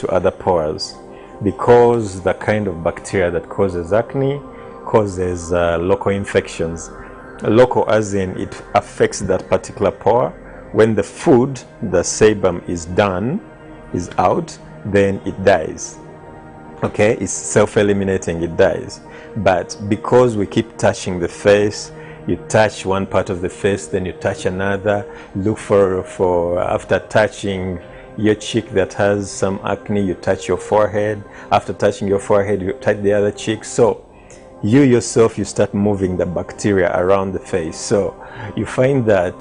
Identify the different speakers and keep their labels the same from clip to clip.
Speaker 1: to other pores, because the kind of bacteria that causes acne causes local infections. Local as in it affects that particular pore. When the food, the sebum is out, then it dies. Okay, it's self-eliminating, it dies. But because we keep touching the face, you touch one part of the face, then you touch another, look for after touching your cheek that has some acne, you touch your forehead. After touching your forehead, you touch the other cheek. So you yourself, you start moving the bacteria around the face. So you find that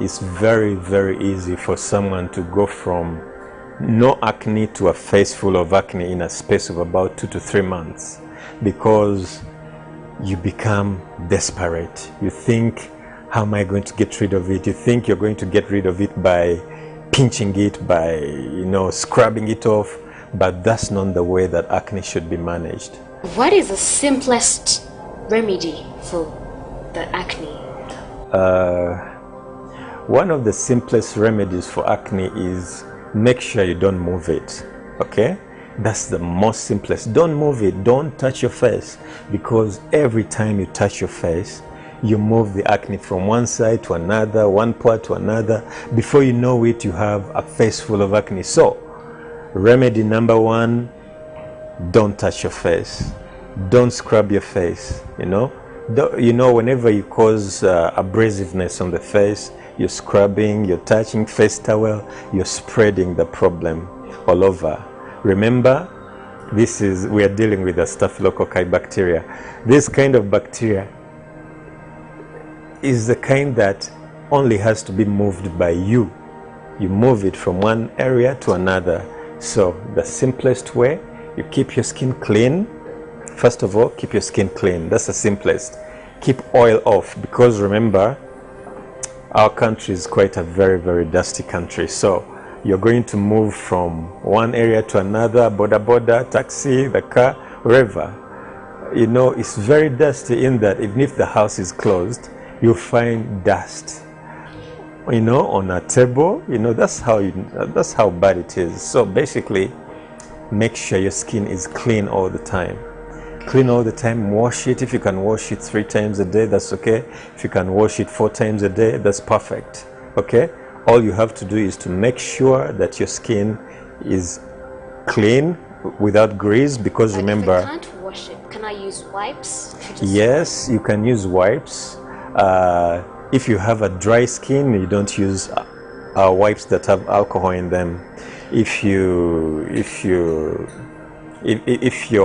Speaker 1: it's very, very easy for someone to go from no acne to a face full of acne in a space of about 2 to 3 months, because you become desperate. You think, how am I going to get rid of it? You think you're going to get rid of it by pinching it, by scrubbing it off, but that's not the way that acne should be managed.
Speaker 2: What is the simplest remedy for the acne?
Speaker 1: One of the simplest remedies for acne is make sure you don't move it. Okay, that's the most simplest. Don't move it, don't touch your face, because every time you touch your face, you move the acne from one side to another, one part to another. Before you know it, you have a face full of acne. So remedy number 1, don't touch your face, don't scrub your face. Whenever you cause abrasiveness on the face, you're scrubbing, you're touching face towel, you're spreading the problem all over. Remember, we are dealing with a staphylococci bacteria. This kind of bacteria is the kind that only has to be moved by you. You move it from one area to another. So the simplest way, you keep your skin clean. First of all, keep your skin clean. That's the simplest. Keep oil off, because remember, our country is quite a very, very dusty country. So you're going to move from one area to another, border, taxi, the car, wherever. It's very dusty in that even if the house is closed, you'll find dust, on a table. That's how bad it is. So basically, make sure your skin is clean all the time. Clean all the time. Wash it. If you can wash it 3 times a day, that's okay. If you can wash it 4 times a day, that's perfect. Okay, all you have to do is to make sure that your skin is clean without grease, because
Speaker 2: but
Speaker 1: remember,
Speaker 2: if I can't wash it, can I use wipes?
Speaker 1: Yes, you can use wipes. If you have a dry skin, you don't use wipes that have alcohol in them. If you're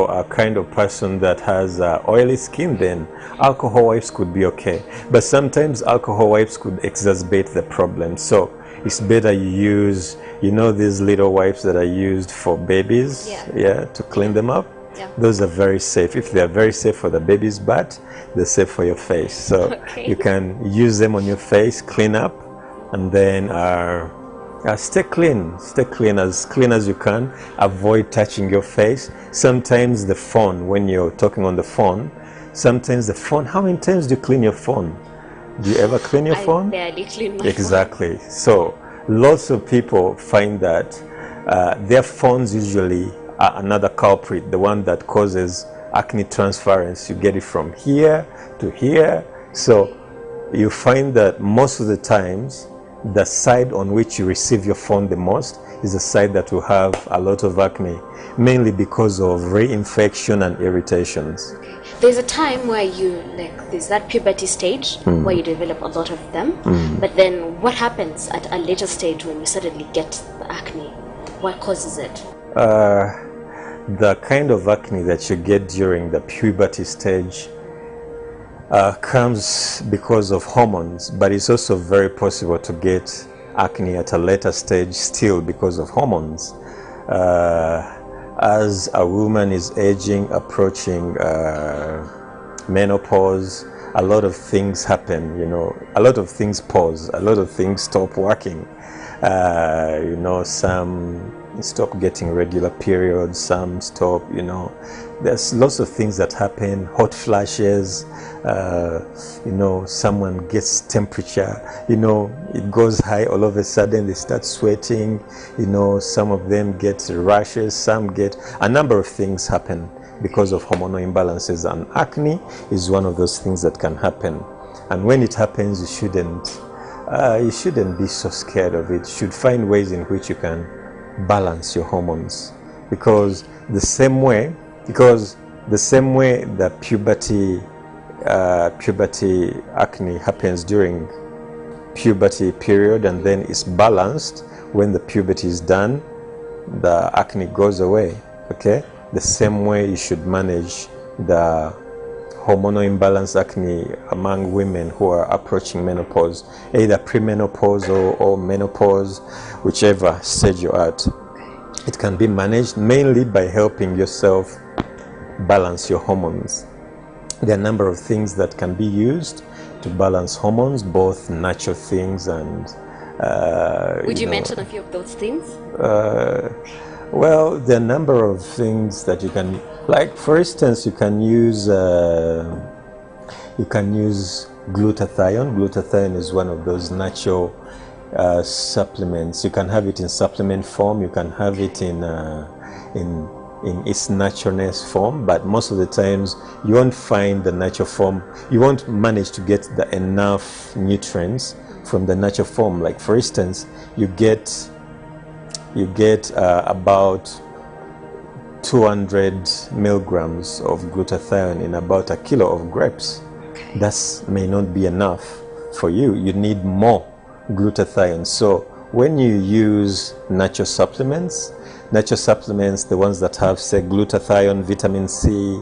Speaker 1: a kind of person that has oily skin, then alcohol wipes could be okay. But sometimes alcohol wipes could exacerbate the problem. So it's better you use, these little wipes that are used for babies, to clean them up. Yeah. Those are very safe. If they are very safe for the baby's butt, they're safe for your face. So you can use them on your face, clean up, and then stay clean as you can. Avoid touching your face. Sometimes the phone, when you're talking on the phone, how many times do you clean your phone? Do you ever clean your phone?
Speaker 2: I barely clean my
Speaker 1: Exactly. So lots of people find that their phones usually are another culprit, the one that causes acne transference. You get it from here to here. So you find that most of the times, the side on which you receive your phone the most is the side that will have a lot of acne, mainly because of reinfection and irritations.
Speaker 2: There's a time where there's that puberty stage where you develop a lot of them, but then what happens at a later stage when you suddenly get the acne? What causes it?
Speaker 1: The kind of acne that you get during the puberty stage comes because of hormones, but it's also very possible to get acne at a later stage still because of hormones. As a woman is aging, approaching menopause, a lot of things happen, a lot of things pause, a lot of things stop working. Some stop getting regular periods, some stop, there's lots of things that happen, hot flashes, someone gets temperature, it goes high, all of a sudden they start sweating, some of them get rashes, some get, a number of things happen because of hormonal imbalances, and acne is one of those things that can happen. And when it happens, you shouldn't be so scared of it. You should find ways in which you can balance your hormones, because the same way that puberty acne happens during puberty period and then is balanced when the puberty is done, the acne goes away. Okay, the same way you should manage the hormonal imbalance acne among women who are approaching menopause, either premenopause or menopause, whichever stage you're at. It can be managed mainly by helping yourself balance your hormones. There are a number of things that can be used to balance hormones, both natural things and
Speaker 2: Would you mention a few of those things?
Speaker 1: Well, there are a number of things that you can, like for instance, you can use glutathione. Glutathione is one of those natural supplements. You can have it in supplement form. You can have it in its naturalness form, but most of the times you won't find the natural form. You won't manage to get enough nutrients from the natural form. Like for instance, you get about 200 milligrams of glutathione in about a kilo of grapes. That may not be enough for you. You need more glutathione. So when you use natural supplements, the ones that have, say, glutathione, vitamin C,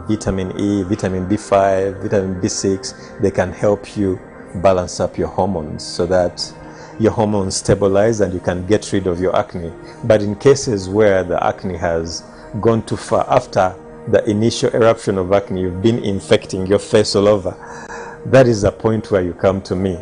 Speaker 1: vitamin E, vitamin B5, vitamin B6, they can help you balance up your hormones so that your hormones stabilize and you can get rid of your acne. But in cases where the acne has gone too far, after the initial eruption of acne, you've been infecting your face all over, that is the point where you come to me.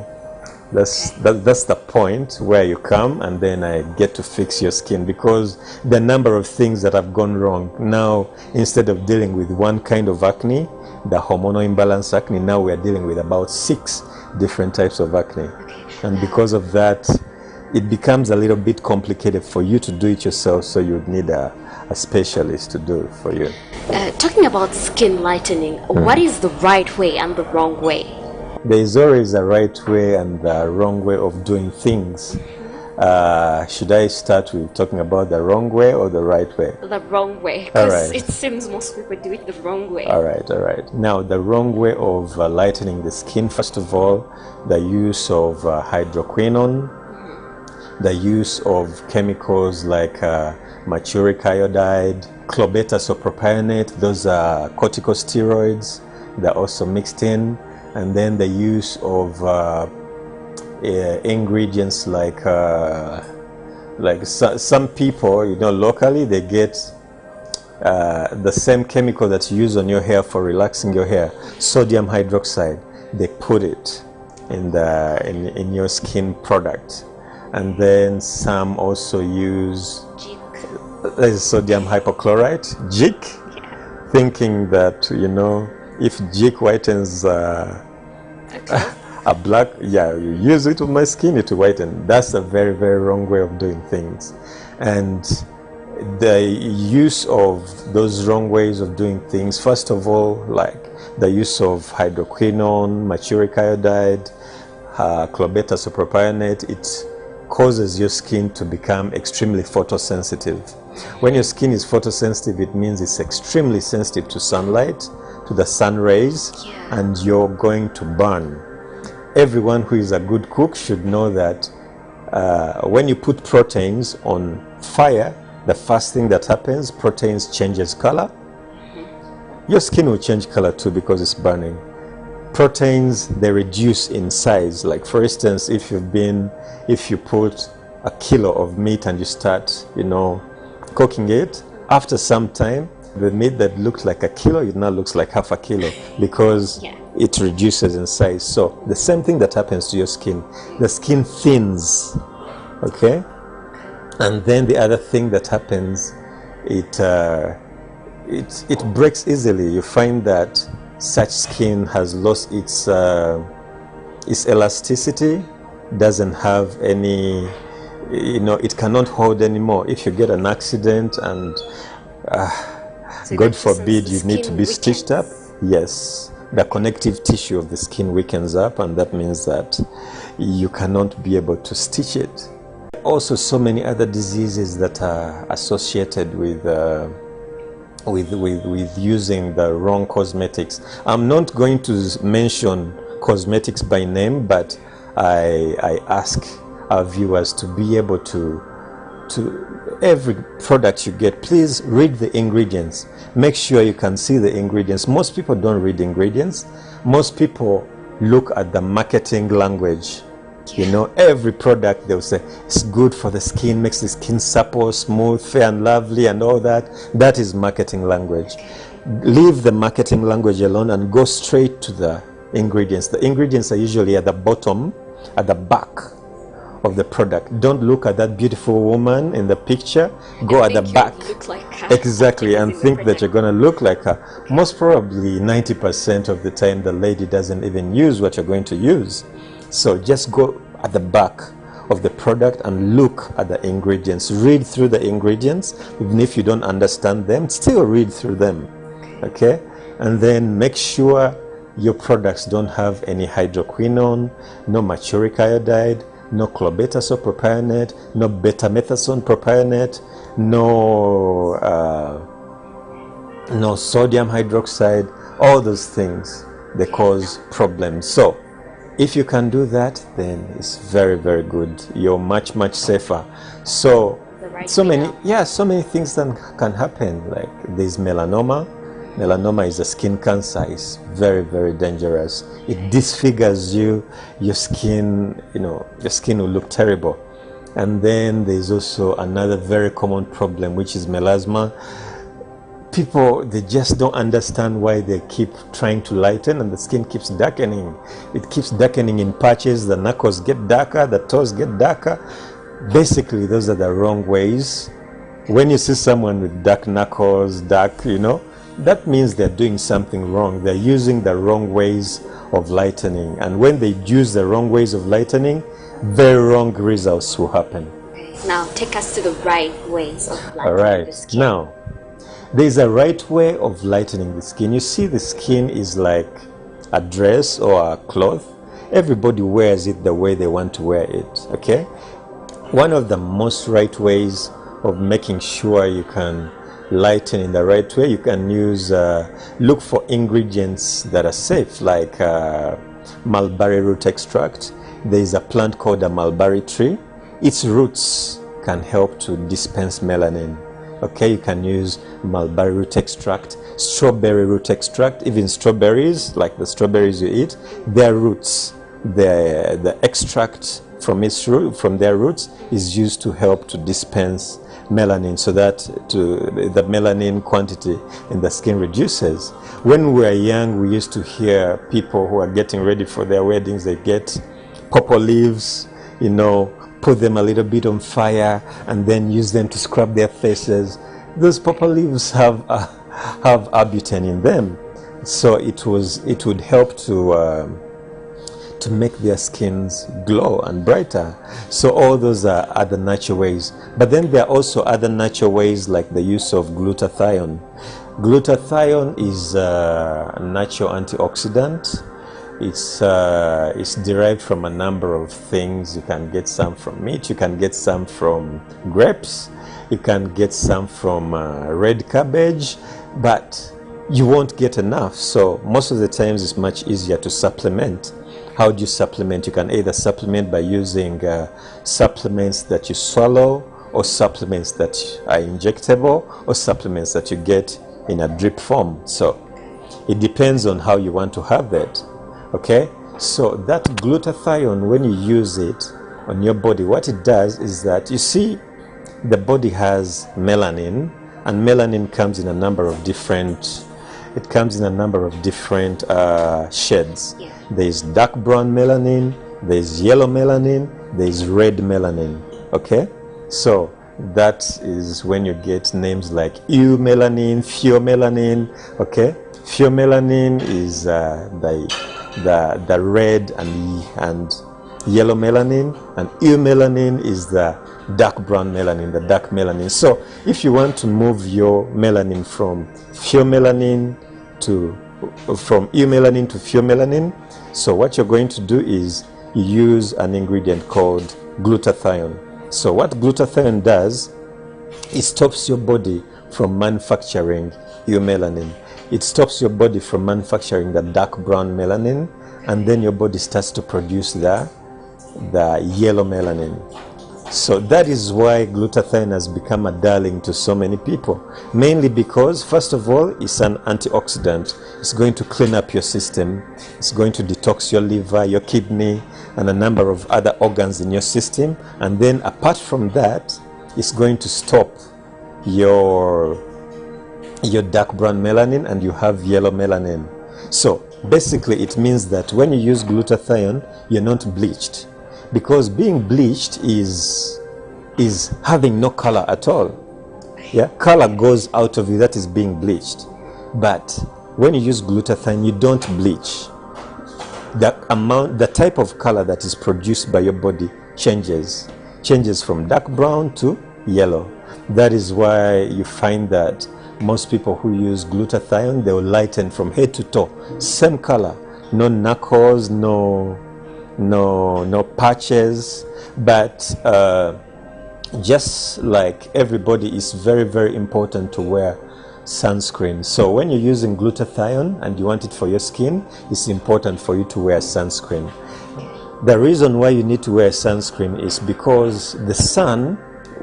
Speaker 1: That's the point where you come, and then I get to fix your skin, because the number of things that have gone wrong. Now, instead of dealing with one kind of acne, the hormonal imbalance acne, now we're dealing with about 6 different types of acne. And because of that, it becomes a little bit complicated for you to do it yourself, so you'd need a specialist to do it for you.
Speaker 2: Talking about skin lightening, what is the right way and the wrong way?
Speaker 1: There is always a right way and the wrong way of doing things. Should I start with talking about the wrong way or the right way?
Speaker 2: The wrong way, because it seems most people do it the wrong way.
Speaker 1: All right. Now, the wrong way of lightening the skin, first of all, the use of hydroquinone, the use of chemicals like mercuric iodide, clobetasol-propionate, those are corticosteroids, they're also mixed in. And then the use of ingredients like some people, locally they get the same chemical that you use on your hair for relaxing your hair, sodium hydroxide. They put it in your skin product. And then some also use sodium hypochlorite, JIC, thinking that, if JIC whitens a black, you use it on my skin, it will whiten. That's a very, very wrong way of doing things. And the use of those wrong ways of doing things, first of all, like the use of hydroquinone, mercuric iodide, clobetasol-propionate, it causes your skin to become extremely photosensitive. When your skin is photosensitive, it means it's extremely sensitive to sunlight, to the sun rays, and you're going to burn. Everyone who is a good cook should know that when you put proteins on fire, the first thing that happens, proteins changes color. Your skin will change color too because it's burning. Proteins, they reduce in size. Like for instance, if you put a kilo of meat and you start, cooking it, after some time, the meat that looks like a kilo, it now looks like half a kilo because it reduces in size. So the same thing that happens to your skin, the skin thins, okay? And then the other thing that happens, it breaks easily. You find that such skin has lost its elasticity, doesn't have any, it cannot hold anymore. If you get an accident and
Speaker 2: So
Speaker 1: God
Speaker 2: that just
Speaker 1: forbid
Speaker 2: means
Speaker 1: you
Speaker 2: the
Speaker 1: need to be
Speaker 2: skin
Speaker 1: stitched up,
Speaker 2: weakens.
Speaker 1: yes, the connective tissue of the skin weakens up, and that means that you cannot be able to stitch it. Also, so many other diseases that are associated with using the wrong cosmetics. I'm not going to mention cosmetics by name, but I ask our viewers to be able to every product you get, please read the ingredients. Make sure you can see the ingredients. Most people don't read ingredients. Most people look at the marketing language. Every product they'll say it's good for the skin, makes the skin supple, smooth, fair and lovely, and all that. That is marketing language. Leave the marketing language alone and go straight to the ingredients. The ingredients are usually at the bottom, at the back of the product. Don't look at that beautiful woman in the picture. Go at the back.
Speaker 2: Look like her.
Speaker 1: Exactly, and
Speaker 2: Using the
Speaker 1: think that
Speaker 2: product.
Speaker 1: you're going to look like her. Most probably 90% of the time the lady doesn't even use what you're going to use. So just go at the back of the product and look at the ingredients. Read through the ingredients. Even if you don't understand them, still read through them. Okay? And then make sure your products don't have any hydroquinone, no mercuric iodide, no clobetasol propionate, no betamethasone propionate, no sodium hydroxide. All those things, they cause problems. So if you can do that, then it's very, very good. You're much, much safer. So
Speaker 2: The right
Speaker 1: so
Speaker 2: way
Speaker 1: many
Speaker 2: out.
Speaker 1: so many things that can happen. Like there's melanoma. Melanoma is a skin cancer. It's very, very dangerous. It disfigures you. Your skin, your skin will look terrible. And then there's also another very common problem, which is melasma. People, they just don't understand why they keep trying to lighten and the skin keeps darkening. It keeps darkening in patches. The knuckles get darker, the toes get darker. Basically, those are the wrong ways. When you see someone with dark knuckles, that means they're doing something wrong. They're using the wrong ways of lightening. And when they use the wrong ways of lightening, very wrong results will happen.
Speaker 2: Now take us to the right ways of lightening
Speaker 1: All right.
Speaker 2: the skin.
Speaker 1: Now, there's a right way of lightening the skin. You see, the skin is like a dress or a cloth. Everybody wears it the way they want to wear it. Okay? One of the most right ways of making sure you can lighten in the right way, you can use look for ingredients that are safe, like mulberry root extract. There is a plant called a mulberry tree. Its roots can help to dispense melanin. Okay, you can use mulberry root extract, strawberry root extract. Even strawberries, like the strawberries you eat, their roots, the extract from their roots is used to help to dispense melanin, so that the melanin quantity in the skin reduces. When we were young, we used to hear people who are getting ready for their weddings, they get pawpaw leaves, put them a little bit on fire and then use them to scrub their faces. Those pawpaw leaves have arbutin in them, so it would help to make their skins glow and brighter. So all those are other natural ways. But then there are also other natural ways, like the use of glutathione. Glutathione is a natural antioxidant. It's derived from a number of things. You can get some from meat, you can get some from grapes, you can get some from red cabbage, but you won't get enough. So most of the times it's much easier to supplement. How do you supplement? You can either supplement by using supplements that you swallow, or supplements that are injectable, or supplements that you get in a drip form. So it depends on how you want to have that. Okay, so that glutathione, when you use it on your body, what it does is that, you see, the body has melanin, and melanin comes in a number of different shades.
Speaker 2: Yeah.
Speaker 1: There's dark brown melanin, there's yellow melanin, there's red melanin. Okay, so that is when you get names like eumelanin, pheomelanin. Okay, pheomelanin is the red and yellow melanin, and eumelanin is the dark brown melanin, the dark melanin. So if you want to move your melanin from eumelanin to pheomelanin, so what you're going to do is you use an ingredient called glutathione. So what glutathione does, it stops your body from manufacturing eumelanin. It stops your body from manufacturing the dark brown melanin, and then your body starts to produce the yellow melanin. So that is why glutathione has become a darling to so many people, mainly because, first of all, it's an antioxidant. It's going to clean up your system. It's going to detox your liver, your kidney, and a number of other organs in your system. And then apart from that, it's going to stop your dark brown melanin, and you have yellow melanin. So basically it means that when you use glutathione, you're not bleached, because being bleached is having no color at all. Yeah, color goes out of you, that is being bleached. But when you use glutathione, you don't bleach. The type of color that is produced by your body changes from dark brown to yellow. That is why you find that most people who use glutathione, they will lighten from head to toe, same color, no knuckles, no patches. But just like everybody, it's very, very important to wear sunscreen. So when you're using glutathione and you want it for your skin, it's important for you to wear sunscreen. The reason why you need to wear sunscreen is because the sun,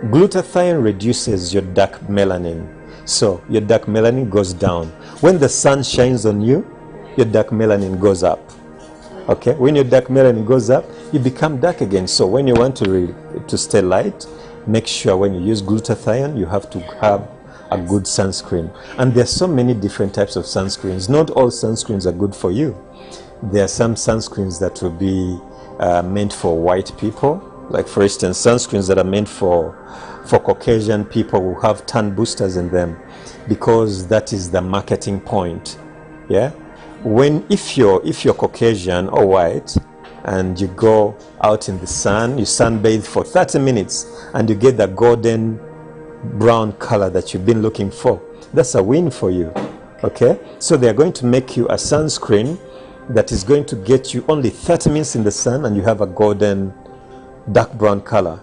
Speaker 1: glutathione reduces your dark melanin. So your dark melanin goes down. When the sun shines on you, your dark melanin goes up. Okay, when your dark melanin goes up, you become dark again. So when you want to stay light, make sure when you use glutathione, you have to have a good sunscreen. And there are so many different types of sunscreens. Not all sunscreens are good for you. There are some sunscreens that will be meant for white people. Like for instance, sunscreens that are meant for Caucasian people who have tan boosters in them, because that is the marketing point. Yeah, if you're Caucasian or white and you go out in the sun, you sunbathe for 30 minutes and you get the golden brown color that you've been looking for, that's a win for you. Okay, so they're going to make you a sunscreen that is going to get you only 30 minutes in the sun and you have a golden dark brown color,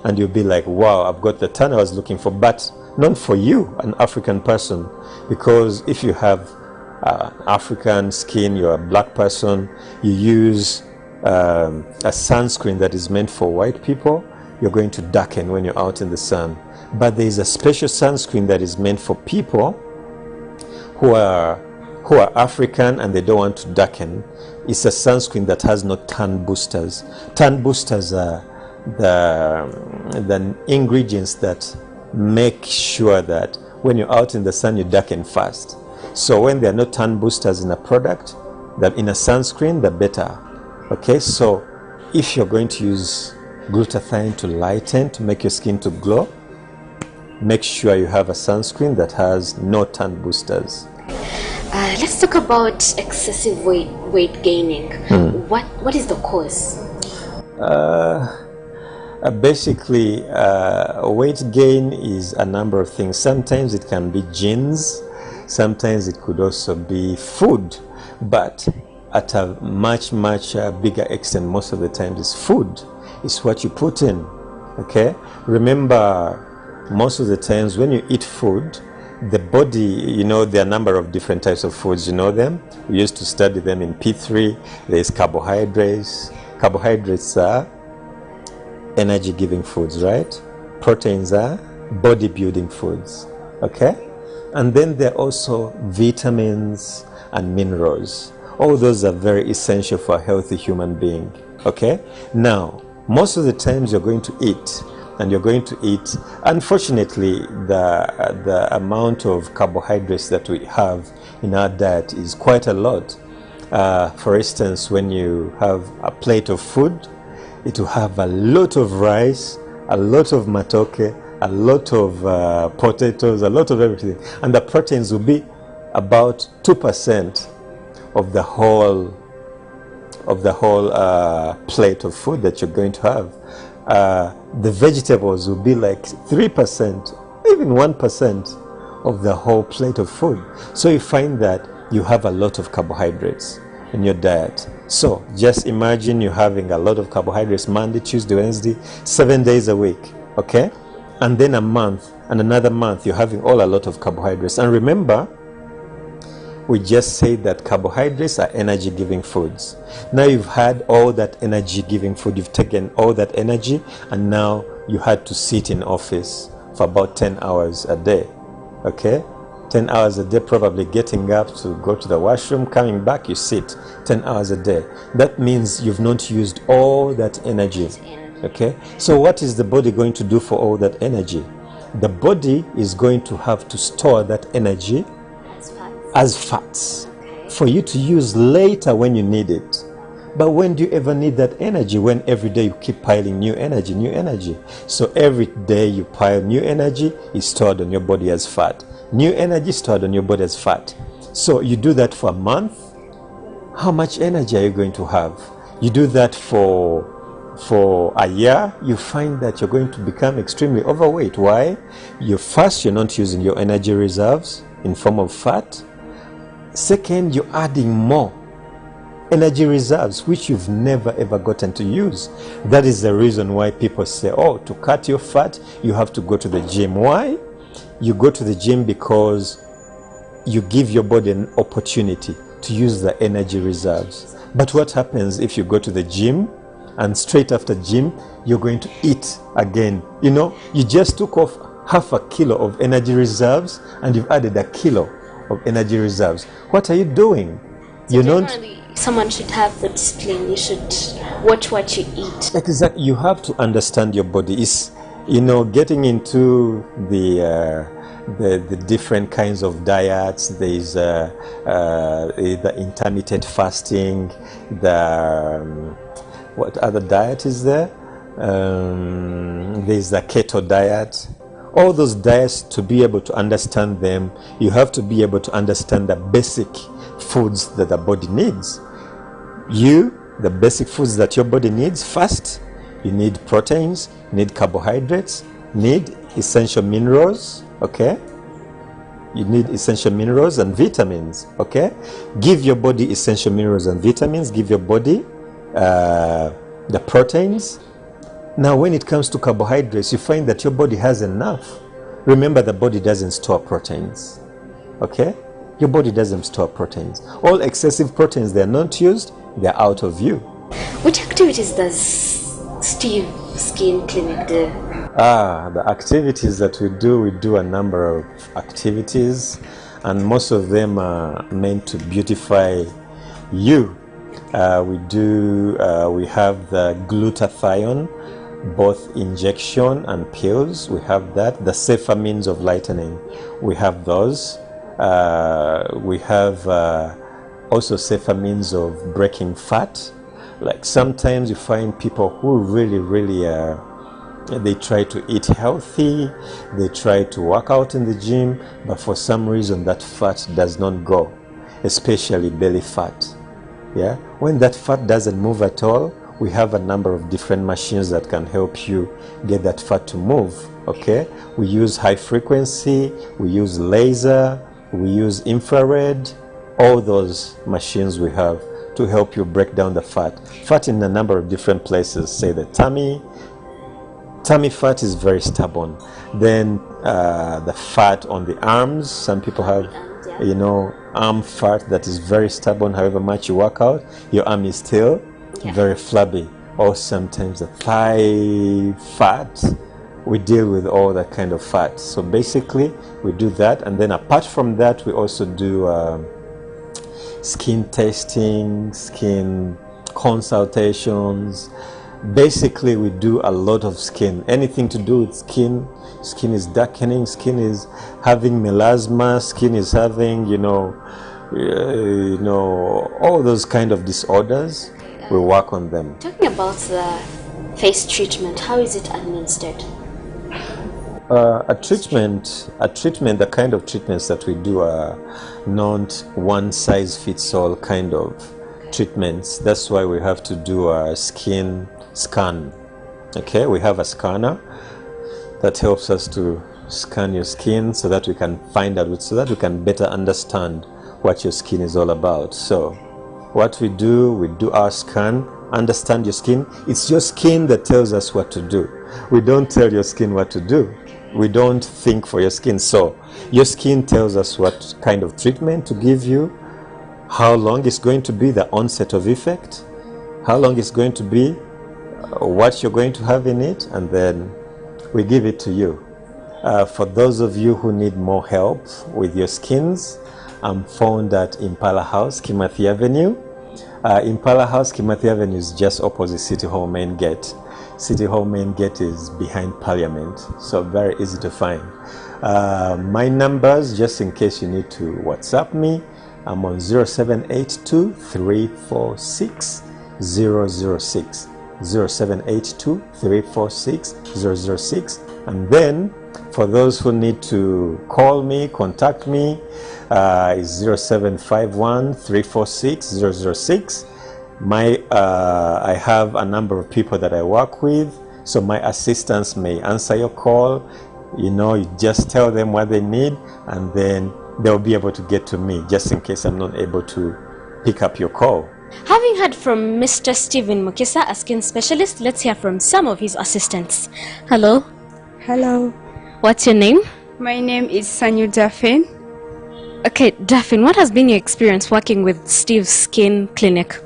Speaker 1: and you'll be like, wow, I've got the tan I was looking for. But not for you, an African person, because if you have African skin, you're a black person, you use a sunscreen that is meant for white people, you're going to darken when you're out in the sun. But there is a special sunscreen that is meant for people who are African and they don't want to darken. It's a sunscreen that has no tan boosters. Tan boosters are the ingredients that make sure that when you're out in the sun, you darken fast. So when there are no tan boosters in a product, that in a sunscreen, the better. Okay, so if you're going to use glutathione to lighten, to make your skin to glow, make sure you have a sunscreen that has no tan boosters.
Speaker 2: Let's talk about excessive weight gaining. What is the cause?
Speaker 1: Basically, weight gain is a number of things. Sometimes it can be genes, sometimes it could also be food, but at a much bigger extent, most of the time, it's food. It's what you put in. Okay, remember, most of the times when you eat food, the body, you know, there are a number of different types of foods, you know them. We used to study them in P3. There's carbohydrates. Carbohydrates are energy giving foods, right? Proteins are body building foods. Okay, and then there are also vitamins and minerals. All those are very essential for a healthy human being. Okay, now most of the times you're going to eat, and you're going to eat, unfortunately, the amount of carbohydrates that we have in our diet is quite a lot. For instance, when you have a plate of food, it will have a lot of rice, a lot of matoke, a lot of potatoes, a lot of everything. And the proteins will be about 2% of the whole plate of food that you're going to have. The vegetables will be like 3%, even 1% of the whole plate of food. So you find that you have a lot of carbohydrates in your diet. So just imagine you're having a lot of carbohydrates Monday, Tuesday, Wednesday, 7 days a week, okay? And then a month and another month you're having a lot of carbohydrates. And remember, we just said that carbohydrates are energy giving foods. Now you've had all that energy giving food, you've taken all that energy, and now you had to sit in office for about 10 hours a day, okay? 10 hours a day, probably getting up to go to the washroom, coming back, you sit 10 hours a day. That means you've not used all that energy, okay? So what is the body going to do for all that energy? The body is going to have to store that energy as fats for you to use later when you need it. But when do you ever need that energy? When every day you keep piling new energy, new energy. So every day you pile new energy is stored on your body as fat. New energy stored on your body as fat. So you do that for a month. How much energy are you going to have? You do that for a year, you find that you're going to become extremely overweight. Why? First, you're not using your energy reserves in form of fat. Second, you're adding more energy reserves which you've never ever gotten to use. That is the reason why people say, oh, to cut your fat you have to go to the gym. Why? You go to the gym because you give your body an opportunity to use the energy reserves. But what happens if you go to the gym and straight after gym you're going to eat again? You know, you just took off half a kilo of energy reserves and you've added a kilo of energy reserves. What are you doing?
Speaker 2: So generally, someone should have the discipline. You should watch what you eat.
Speaker 1: Exactly. You have to understand your body. Is, you know, getting into the different kinds of diets. There is the intermittent fasting. What other diet is there? There's the keto diet. All those diets, to be able to understand them, you have to be able to understand the basic foods that the body needs. The basic foods that your body needs, first, you need proteins, you need carbohydrates, need essential minerals, okay? You need essential minerals and vitamins, okay? Give your body essential minerals and vitamins, give your body the proteins. Now, when it comes to carbohydrates, you find that your body has enough. Remember, the body doesn't store proteins, okay? Your body doesn't store proteins. All excessive proteins, they're not used, they're out of you.
Speaker 2: What activities does Steve Skin Clinic do?
Speaker 1: The activities that we do a number of activities, and most of them are meant to beautify you. We have the glutathione, both injection and pills. We have that. The safer means of lightening, we have those. We have also safer means of breaking fat. Like sometimes you find people who really they try to eat healthy, they try to work out in the gym, but for some reason that fat does not go, especially belly fat. Yeah, when that fat doesn't move at all, we have a number of different machines that can help you get that fat to move, okay? We use high frequency, we use laser, we use infrared, all those machines we have to help you break down the fat. Fat in a number of different places, say the tummy fat is very stubborn. Then the fat on the arms, some people have, you know, arm fat that is very stubborn. However much you work out, your arm is still very flabby. Or sometimes the thigh fat. We deal with all that kind of fat. So basically we do that, and then apart from that we also do skin testing, skin consultations. Basically we do a lot of skin, anything to do with skin. Skin is darkening, skin is having melasma, skin is having, you know, all those kind of disorders. We work on them.
Speaker 2: Talking about the face treatment, how is it administered?
Speaker 1: A treatment, the kind of treatments that we do are not one size fits all kind of treatments. That's why we have to do a skin scan. Okay, we have a scanner that helps us to scan your skin so that we can find out, so that we can better understand what your skin is all about. So what we do our scan, understand your skin. It's your skin that tells us what to do. We don't tell your skin what to do. We don't think for your skin. So your skin tells us what kind of treatment to give you, how long it's going to be, the onset of effect, how long it's going to be, what you're going to have in it, and then we give it to you. For those of you who need more help with your skins, I'm found at Impala House, Kimathi Avenue. Impala House, Kimathi Avenue is just opposite City Hall main gate. City Hall main gate is behind Parliament, so very easy to find. My numbers, just in case you need to WhatsApp me, I'm on 0782 346 006. 0782 346 006. And then for those who need to call me, contact me, is 0751 346 006. I have a number of people that I work with, so my assistants may answer your call. You know, you just tell them what they need, and then they'll be able to get to me, just in case I'm not able to pick up your call.
Speaker 2: Having heard from Mr. Stephen Mukisa, a skin specialist, let's hear from some of his assistants. Hello.
Speaker 3: Hello.
Speaker 2: What's your name?
Speaker 3: My name is Sanyu Daphne.
Speaker 2: Okay, Daphne, what has been your experience working with Steve's Skin Clinic?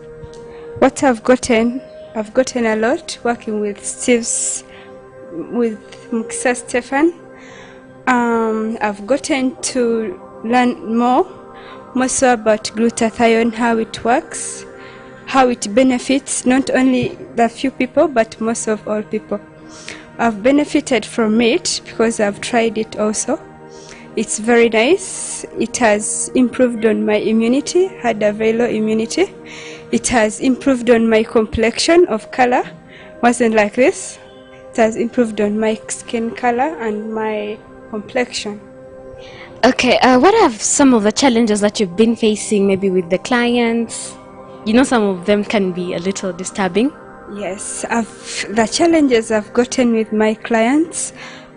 Speaker 3: What I've gotten a lot working with Mukisa Stefan. I've gotten to learn more so about glutathione, how it works, how it benefits not only the few people but most of all people. I've benefited from it because I've tried it also. It's very nice. It has improved on my immunity, had a very low immunity. It has improved on my complexion of color. Wasn't like this. It has improved on my skin color and my complexion.
Speaker 2: Okay, what are some of the challenges that you've been facing, maybe with the clients? You know, some of them can be a little disturbing.
Speaker 3: Yes, the challenges I've gotten with my clients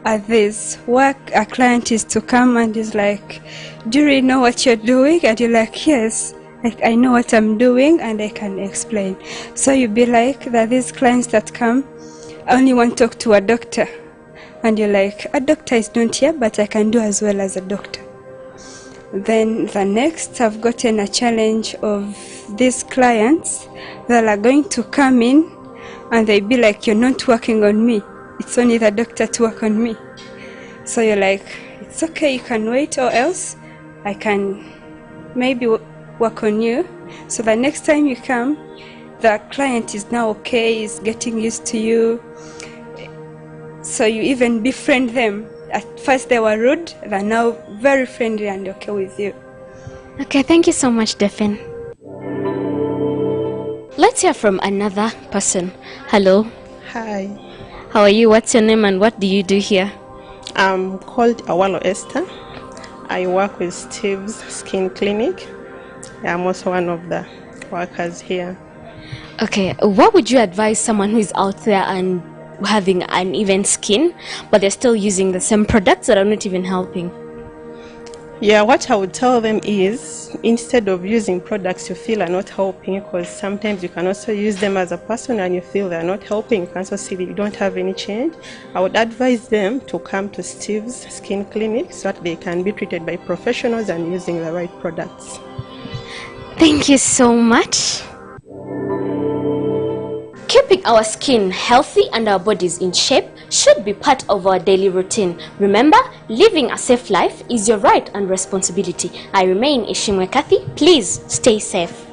Speaker 3: are this. Work, a client is to come and is like, do you really know what you're doing? And you're like, yes, I know what I'm doing and I can explain. So you'll be like, that these clients that come only want to talk to a doctor. And you're like, a doctor is not here, but I can do as well as a doctor. Then the next, I've gotten a challenge of these clients that are going to come in and they be like, you're not working on me. It's only the doctor to work on me. So you're like, it's okay, you can wait, or else I can maybe work on you. So the next time you come, the client is now okay, is getting used to you. So you even befriend them. At first they were rude, they're now very friendly and okay with you.
Speaker 2: Okay, thank you so much, Daphne. Let's hear from another person. Hello.
Speaker 4: Hi.
Speaker 2: How are you? What's your name and what do you do here?
Speaker 4: I'm called Awalo Esther. I work with Steve's Skin Clinic. I'm also one of the workers here.
Speaker 2: Okay, what would you advise someone who is out there and having uneven skin, but they're still using the same products that are not even helping?
Speaker 4: Yeah, what I would tell them is, instead of using products you feel are not helping, because sometimes you can also use them as a person and you feel they're not helping, you can also see that you don't have any change, I would advise them to come to Steve's Skin Clinic so that they can be treated by professionals and using the right products.
Speaker 2: Thank you so much. Keeping our skin healthy and our bodies in shape should be part of our daily routine. Remember, living a safe life is your right and responsibility. I remain Ishimwe Kathy. Please stay safe.